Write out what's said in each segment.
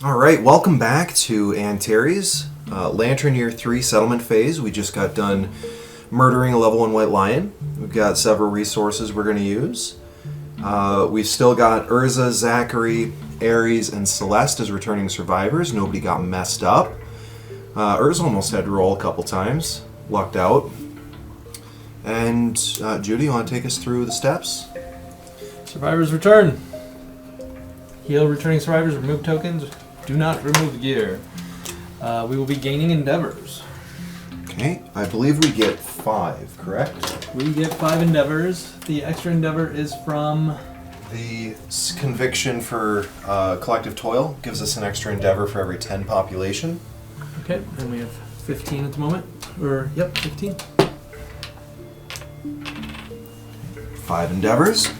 All right, welcome back to Terry's Lantern Year 3 settlement phase. We just got done murdering a level 1 white lion. We've got several resources we're going to use. We've still got Urza, Zachary, Ares, and Celeste as returning survivors. Nobody got messed up. Urza almost had to roll a couple times. Lucked out. And Judy, you want to take us through the steps? Survivors return. Heal returning survivors, remove tokens. Do not remove gear. We will be gaining endeavors. Okay, I believe we get 5, correct? We get 5 endeavors. The extra endeavor is from... The conviction for collective toil gives us an extra endeavor for every 10 population. Okay, and we have 15 at the moment. Yep, 15. 5 endeavors.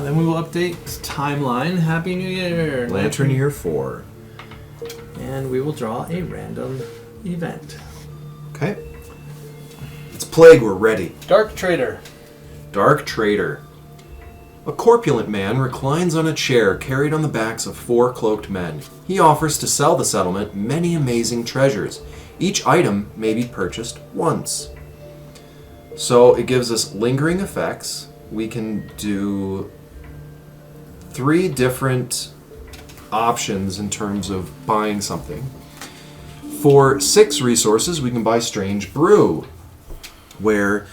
Then we will update timeline. Happy New Year! Lantern Year 4. And we will draw a random event. Okay. It's Plague, we're ready. Dark Trader. Dark Trader. A corpulent man reclines on a chair carried on the backs of 4 cloaked men. He offers to sell the settlement many amazing treasures. Each item may be purchased once. So it gives us lingering effects. We can do 3 different options in terms of buying something. For 6 resources, we can buy Strange Brew, where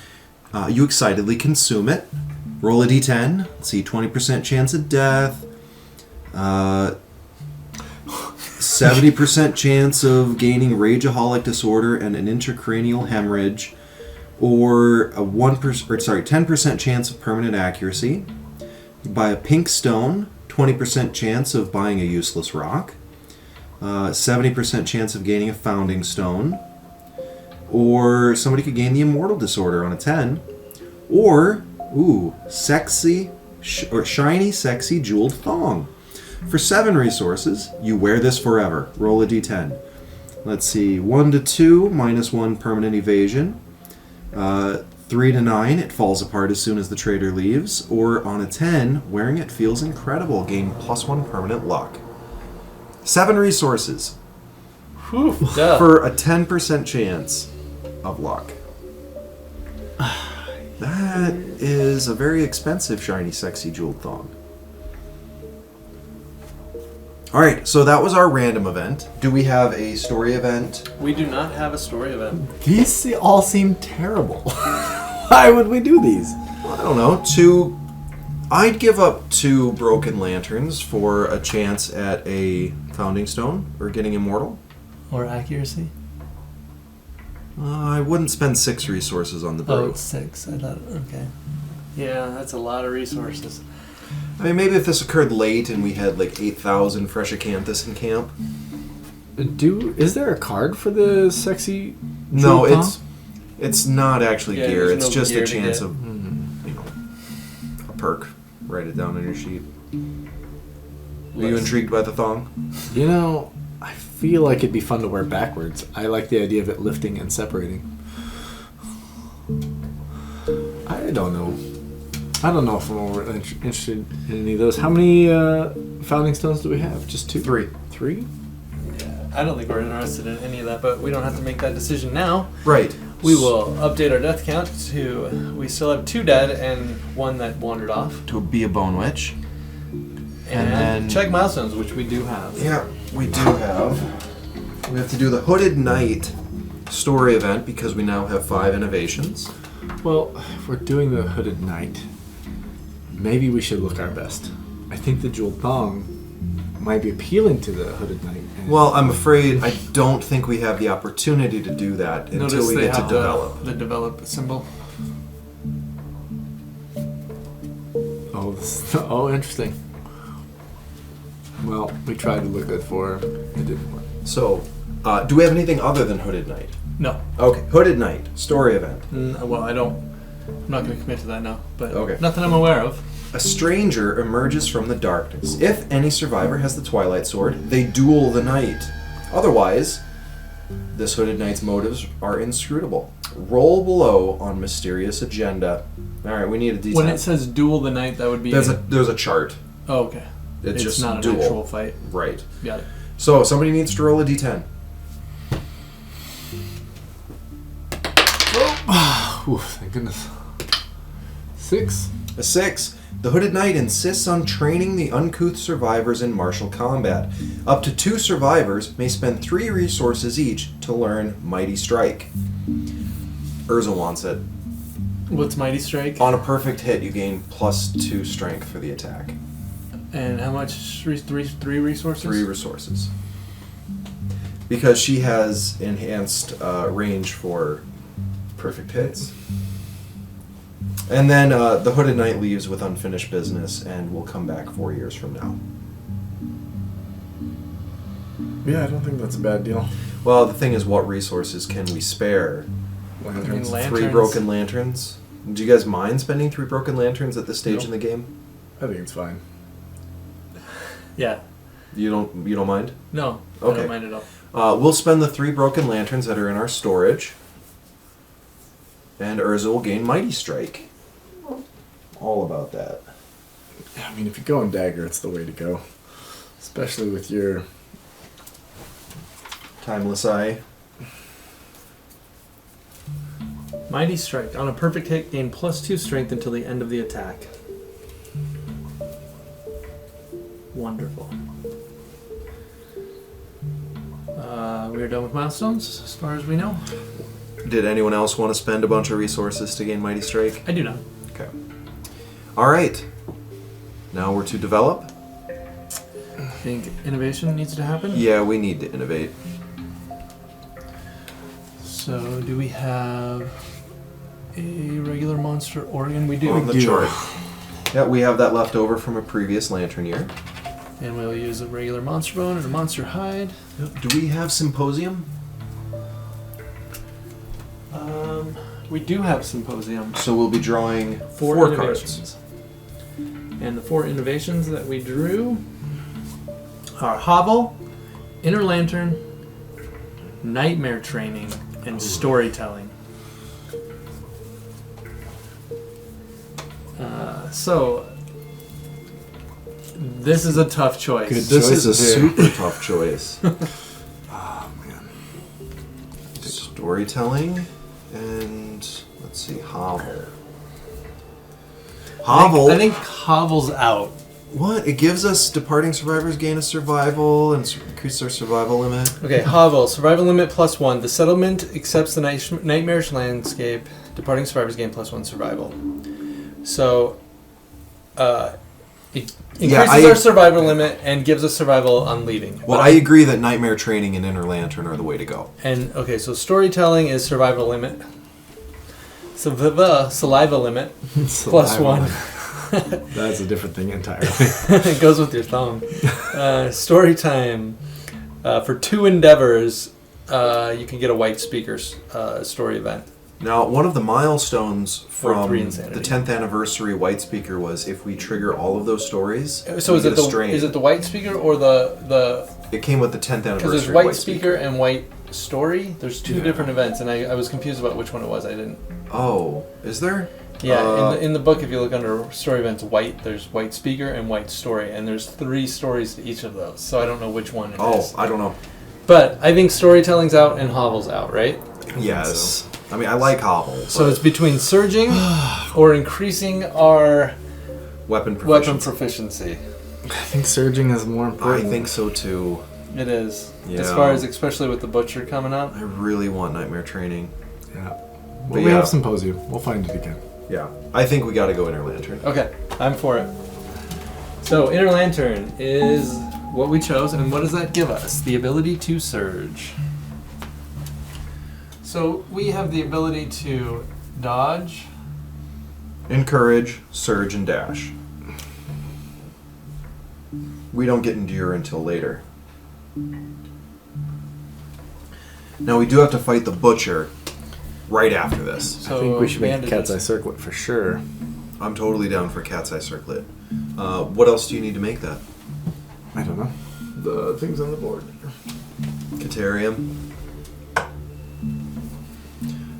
you excitedly consume it. Roll a d10. Let's see, 20% chance of death. 70% chance of gaining rageaholic disorder and an intracranial hemorrhage, or a 10% chance of permanent accuracy. You buy a pink stone, 20% chance of buying a useless rock, 70% chance of gaining a founding stone, or somebody could gain the immortal disorder on a 10, or shiny, sexy jeweled thong. For 7 resources, you wear this forever. Roll a d10. Let's see, 1 to 2, -1 permanent evasion. 3 to 9, it falls apart as soon as the trader leaves. Or on a 10, wearing it feels incredible. Gain +1 permanent luck. 7 resources. Whew, for a 10% chance of luck. That is a very expensive shiny, sexy jeweled thong. Alright, so that was our random event. Do we have a story event? We do not have a story event. These all seem terrible. Why would we do these? I don't know. I'd give up 2 broken lanterns for a chance at a founding stone or getting immortal. Or accuracy? I wouldn't spend 6 resources on the brew. Oh, it's 6. I thought, okay. Yeah, that's a lot of resources. I mean, maybe if this occurred late and we had like 8,000 fresh acanthus in camp. Is there a card for the sexy? No, thong? it's not actually gear. It's just a chance of a perk. Write it down on your sheet. Are you intrigued by the thong? You know, I feel like it'd be fun to wear backwards. I like the idea of it lifting and separating. I don't know if I'm interested in any of those. How many founding stones do we have? Just 2? 3. 3? Yeah, I don't think we're interested in any of that, but we don't have to make that decision now. Right. We will update our death count to... We still have 2 dead and 1 that wandered off. To be a bone witch. And then check milestones, which we do have. Yeah, we do have. We have to do the Hooded Knight story event because we now have 5 innovations. Well, if we're doing the Hooded Knight, maybe we should look our best. I think the jeweled thong might be appealing to the Hooded Knight. Well, I'm afraid I don't think we have the opportunity to do that until we get to develop. The develop symbol. Oh, interesting. Well, we tried to look good for her. It didn't work. So, do we have anything other than Hooded Knight? No. Okay, Hooded Knight story event. Well, I'm not going to commit to that now, but Okay. nothing I'm aware of. A stranger emerges from the darkness. If any survivor has the Twilight Sword, they duel the knight. Otherwise, this Hooded Knight's motives are inscrutable. Roll below on mysterious agenda. All right, we need a D10. When it says duel the knight, that would be... There's a chart. Oh, okay. It's just not duel. an actual fight. Right. Got it. So somebody needs to roll a d10. Ooh, thank goodness. 6. A 6. The Hooded Knight insists on training the uncouth survivors in martial combat. Up to 2 survivors may spend 3 resources each to learn Mighty Strike. Urza wants it. What's Mighty Strike? On a perfect hit, you gain +2 strength for the attack. And how much? 3 resources? 3 resources. Because she has enhanced range for perfect hits. And then the Hooded Knight leaves with unfinished business and will come back 4 years from now. Yeah, I don't think that's a bad deal. Well, the thing is, what resources can we spare? Lanterns. I mean, 3 broken lanterns? Do you guys mind spending 3 broken lanterns at this stage Nope. in the game? I think it's fine. Yeah. You don't mind? No. I Okay. don't mind at all. We'll spend the 3 broken lanterns that are in our storage. And Urza will gain Mighty Strike. All about that. Yeah, I mean, if you go in dagger, it's the way to go. Especially with your... Timeless Eye. Mighty Strike. On a perfect hit, gain +2 strength until the end of the attack. Wonderful. We are done with milestones, as far as we know. Did anyone else want to spend a bunch of resources to gain Mighty Strike? I do not. Okay. Alright. Now we're to develop. I think innovation needs to happen. Yeah, we need to innovate. So, do we have a regular monster organ? We do. On the chart. Yeah, we have that left over from a previous lantern year. And we'll use a regular monster bone and a monster hide. Do we have Symposium? We do have Symposium. So we'll be drawing 4 4 innovations. cards. And the 4 innovations that we drew are Hovel, Inner Lantern, Nightmare Training, and Storytelling. So, this is a tough choice. Good This is a choices here. super tough choice. Oh, man. Storytelling and let's see, Hovel. I think Hovel's out. What? It gives us departing survivors gain a survival and increase their survival limit. Okay, Hovel, survival limit +1. The settlement accepts the nightmarish landscape. Departing survivors gain +1 survival. So, it increases our survival limit and gives us survival on leaving. Well, I agree that Nightmare Training and Inner Lantern are the way to go. And okay, so storytelling is survival limit. So the saliva limit +1. That's a different thing entirely. It goes with your thumb. Story time. For 2 endeavors, you can get a white speaker's story event. Now, one of the milestones Or from 3 the insanity. 10th anniversary White Speaker was if we trigger all of those stories. So we is get it a the strain. is it the white speaker or the It came with the 10th anniversary. because there's white White speaker and white story. There's 2 Yeah. different events, and I was confused about which one it was. I didn't. Oh, is there? Yeah, in the book, if you look under story events, white, there's white speaker and white story, and there's 3 stories to each of those. So I don't know which one it is. I don't know. But I think storytelling's out and Hovel's out, right? Yes. I mean, I like Hovel. So but it's between surging or increasing our weapon weapon proficiency. proficiency. I think surging is more I important. think so too. It is. Yeah. As far as, especially with the butcher coming up. I really want Nightmare Training. Yeah. But Well, we yeah. have Symposium. We'll find it again. Yeah. I think we got to go Inner Lantern. Okay, I'm for it. So, Inner Lantern is what we chose, and what does that give us? The ability to surge. So, we have the ability to dodge. Encourage, surge, and dash. We don't get endure until later. Now we do have to fight the butcher right after this. So I think we should make a bandages. cat's eye circlet for sure. I'm totally down for Cat's Eye Circlet. What else do you need to make that? I don't know. The things on the board. Caterium.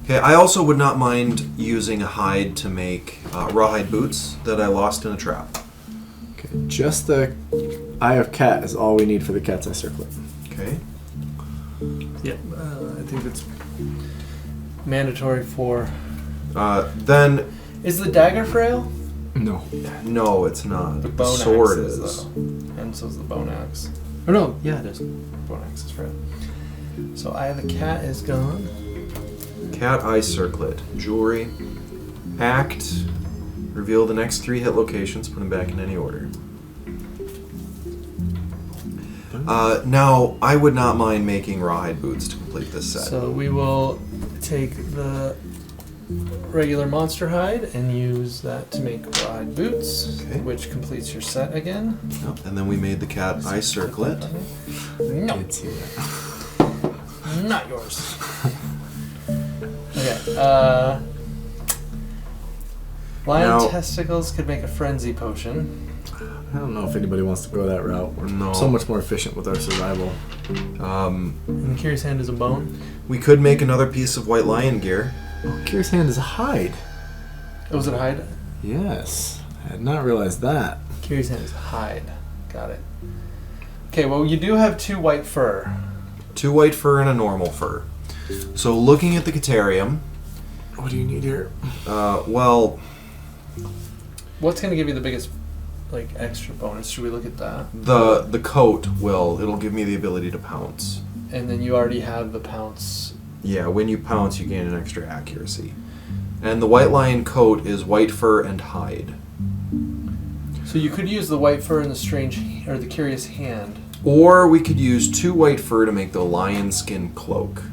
Okay, I also would not mind using a hide to make rawhide boots that I lost in a trap. Okay, just the Eye of Cat is all we need for the cat's eye circlet. Okay. Yep. I think that's mandatory for. Then. Is the dagger frail? No. No, it's not. The bone sword axe is. though. And so is the bone axe. Or no, yeah, it is. Bone axe is frail. So Eye of the Cat is gone. Cat eye circlet. Jewelry. Act. Reveal the next 3 hit locations. Put them back in any order. Now, I would not mind making rawhide boots to complete this set. So we will take the regular monster hide and use that to make rawhide boots, Okay. which completes your set again. Yep, and then we made the cat eye circlet. No, Did see that. not yours. Okay. Lion Now- testicles could make a frenzy potion. I don't know if anybody wants to go that route. We're No. so much more efficient with our survival. And the curious hand is a bone. We could make another piece of white lion gear. Oh, Curious Hand is a hide. Oh, was it a hide? Yes. I had not realized that. Curious hand is a hide. Got it. Okay, well, you do have 2 white fur. 2 white fur and a normal fur. So looking at the Caterium, What do you need here? well, What's going to give you the biggest, like, extra bonus? Should we look at that? the coat it'll give me the ability to pounce. And then you already have the pounce. Yeah, when you pounce, you gain an extra accuracy. And the white lion coat is white fur and hide. So you could use the white fur and the strange, or the curious hand. Or we could use 2 white fur to make the lion skin cloak,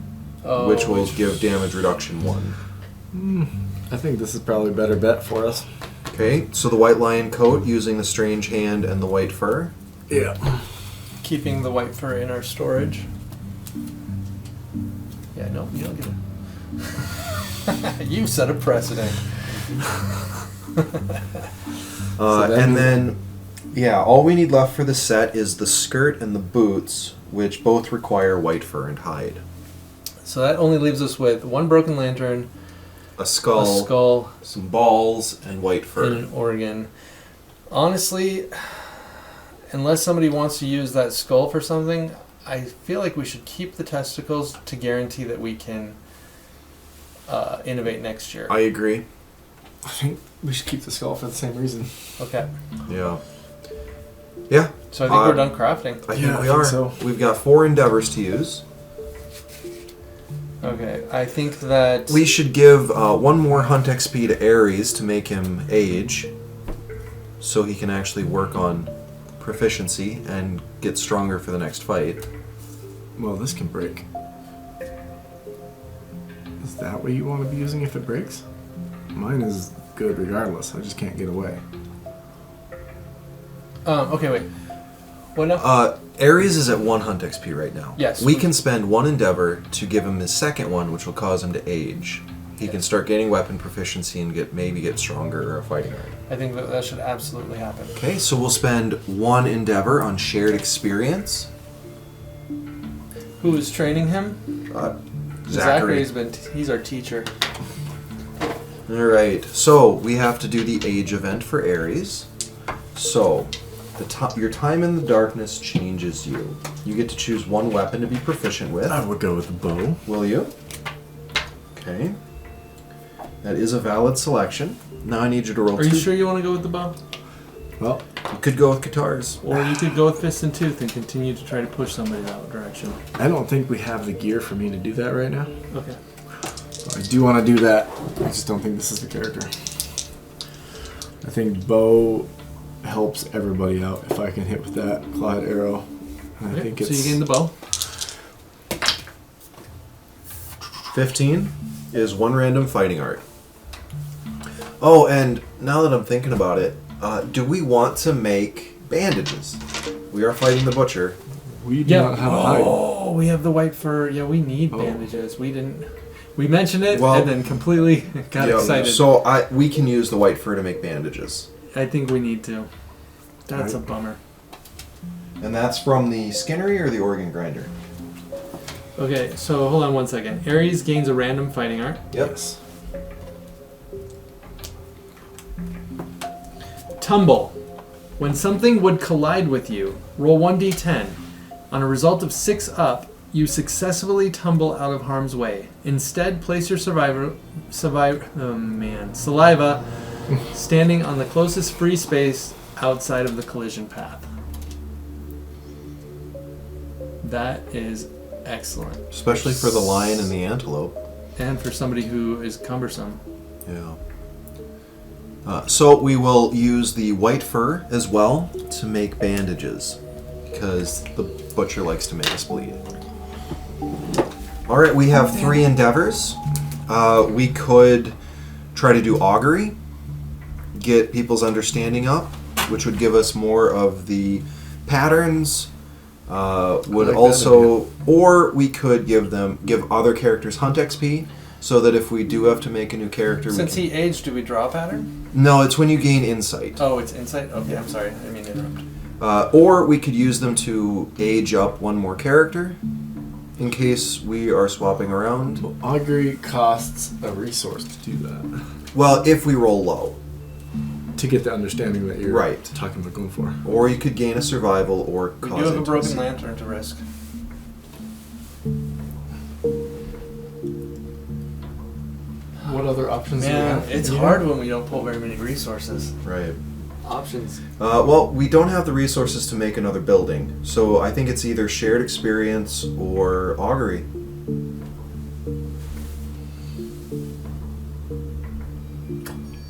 Oh, which will give damage reduction 1. I think this is probably a better bet for us. Okay, so the white lion coat using the strange hand and the white fur. Yeah. keeping the white fur in our storage. Yeah, no, you don't get it. You set a precedent. And then, yeah, all we need left for the set is the skirt and the boots, which both require white fur and hide. So that only leaves us with 1 broken lantern, A skull, a skull, some balls, and white fur. and an organ. Honestly, unless somebody wants to use that skull for something, I feel like we should keep the testicles to guarantee that we can innovate next year. I agree. I think we should keep the skull for the same reason. Okay. Yeah. Yeah. So I think we're done crafting. I think Yeah, we I think are. so. We've got 4 endeavors to use. Okay, I think that... We should give 1 more hunt XP to Ares to make him age, so he can actually work on proficiency and get stronger for the next fight. Well, this can break. Is that what you want to be using if it breaks? Mine is good regardless. I just can't get away. okay, wait. What now? Ares is at 1 hunt XP right now. Yes. We can spend 1 endeavor to give him his second one, which will cause him to age. He can start gaining weapon proficiency and maybe get stronger or a fighting art. I think that should absolutely happen. Okay, so we'll spend 1 endeavor on shared experience. Who is training him? Zachary. He's our teacher. Alright, so we have to do the age event for Ares. So, your time in the darkness changes you. You get to choose 1 weapon to be proficient with. I would go with the bow. Will you? Okay. That is a valid selection. Now I need you to roll Are 2. you sure you want to go with the bow? Well, You could go with guitars. Or you could go with fist and tooth and continue to try to push somebody that direction. I don't think we have the gear for me to do that right now. Okay. I do want to do that. I just don't think this is the character. I think bow helps everybody out if I can hit with that clawed arrow. And I think So it's... you gain the bow? 15 is 1 random fighting art. Oh, and now that I'm thinking about it, do we want to make bandages? We are fighting the butcher. We do not have a hide. Oh, we have the white fur. Yeah, we need bandages. We didn't... We mentioned it Well, and then completely got excited. So we can use the white fur to make bandages. I think we need to. That's a Right. bummer. And that's from the skinnery or the organ grinder? Okay, so hold on one second. Ares gains a random fighting art. Yep. Tumble. When something would collide with you, roll 1d10. On a result of 6 up, you successfully tumble out of harm's way. Instead, place your saliva standing on the closest free space outside of the collision path. That is excellent. Especially for the lion and the antelope. And for somebody who is cumbersome. Yeah. So we will use the white fur as well to make bandages, because the butcher likes to make us bleed. All right, we have 3 endeavors. We could try to do augury, get people's understanding up, which would give us more of the patterns. Or we could give other characters hunt XP, so that if we do have to make a new character, Since he aged, do we draw a pattern? No, it's when you gain insight. Oh, it's insight? Okay, I'm sorry. I didn't mean to interrupt. Or we could use them to age up one more character, in case we are swapping around. Well, augury costs a resource to do that. Well, if we roll low. To get the understanding that you're Right. talking about going for. Or you could gain a survival or We cause do have a broken intimacy. lantern to risk. What other options do we Man, have? it's Yeah. hard when we don't pull very many resources. Right. Options. Well, we don't have the resources to make another building, so I think it's either shared experience or augury.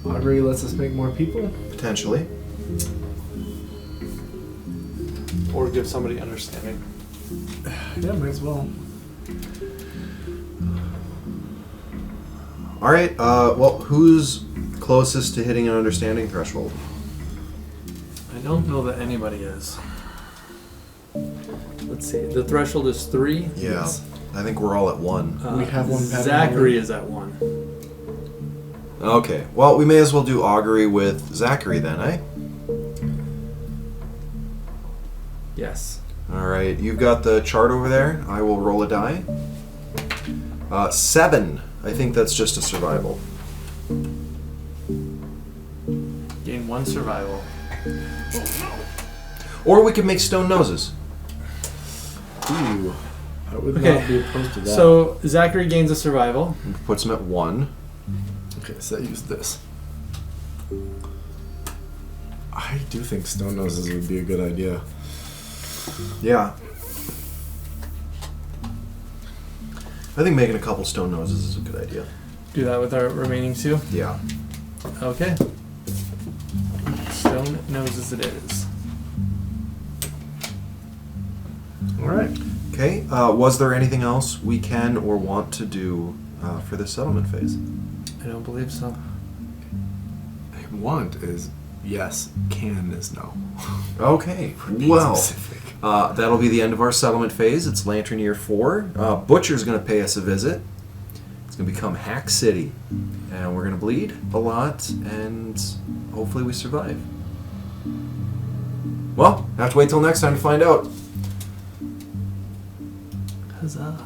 Augury lets us make more people. Potentially. Or give somebody understanding. Yeah, might as well. All right. Well, who's closest to hitting an understanding threshold? I don't know that anybody is. Let's see. The threshold is 3. Yeah. Yes. I think we're all at 1. We have one pattern Zachary already. is at 1. Okay. Well, we may as well do augury with Zachary then, eh? Yes. All right. You've got the chart over there. I will roll a die. 7. I think that's just a survival. Gain 1 survival. Or we could make stone noses. Ooh. I would Okay. not be opposed to that. So Zachary gains a survival. Puts him at 1. Okay, so use this. I do think stone noses would be a good idea. Yeah. I think making a couple stone noses is a good idea. Do that with our remaining 2. Yeah. Okay. Stone noses it is. All right. Okay. Was there anything else we can or want to do for this settlement phase? I don't believe so. Want is yes. Can is no. Okay. Be Well, specific. that'll be the end of our settlement phase. It's Lantern Year 4. Butcher's going to pay us a visit. It's going to become Hack City. And we're going to bleed a lot, and hopefully we survive. Well, have to wait till next time to find out. Huzzah.